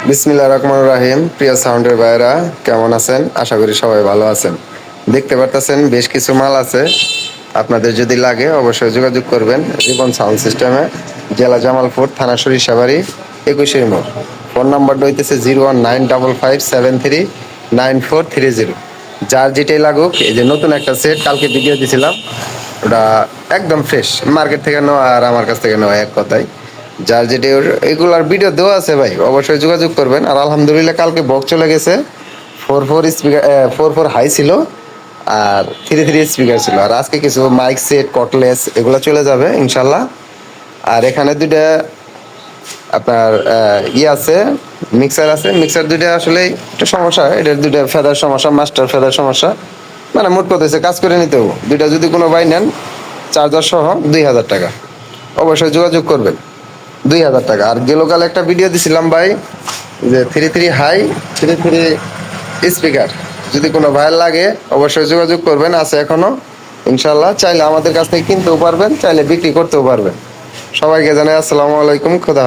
বিসমিল্লাহির রহমানির রহিম। প্রিয় সাউন্ডের ভাইরা কেমন আছেন? আশা করি সবাই ভালো আছেন। দেখতে পারতেছেন বেশ কিছু মাল আছে, আপনাদের যদি লাগে অবশ্যই যোগাযোগ করবেন। রিবন সাউন্ড সিস্টেমে, জেলা জামালপুর, থানা সরিষাবাড়ি, 21 মোড়। ফোন নাম্বারটা হইতেছে 01955739430। যার যেটাই লাগুক, এই যে নতুন একটা সেট কালকে ভিডিও দিছিলাম, ওটা একদম ফ্রেশ, মার্কেট থেকে নেওয়া আর আমার কাছ থেকে নেওয়া এক কথায়। যার যেটা এগুলার ভিডিও দেওয়া আছে ভাই, অবশ্যই যোগাযোগ করবেন। আর আলহামদুলিল্লাহ কালকে বক্স চলে গেছে। 4-4 স্পিকার, 4-4 হাই ছিল আর 3-3 স্পিকার ছিল। আর আজকে কিছু মাইক সেট, কটলেস এগুলো চলে যাবে ইনশাল্লাহ। আর এখানে দুইটা আপনার আছে, মিক্সার আছে। মিক্সার দুইটা আসলে একটু সমস্যা, এটার দুইটা ফেদার সমস্যা, মাস্টার ফেদার সমস্যা। মানে মোট কথা হচ্ছে কাজ করে নিতে হবে। দুইটা যদি কোনো ভাই নেন, চার্জার সহ 2000 টাকা। অবশ্যই যোগাযোগ করবেন। 2000 টাকা। আর গেলোকাল একটা ভিডিও দিছিলাম ভাই, যে 3-3 হাই, 3-3 স্পিকার। যদি কোনো ভাইয়ের লাগে অবশ্যই যোগাযোগ করবেন, আছে এখনো ইনশাল্লাহ। চাইলে আমাদের কাছ থেকে কিনতেও পারবেন, চাইলে বিক্রি করতেও পারবেন। সবাইকে জানাই আসসালামু আলাইকুম, খোদা।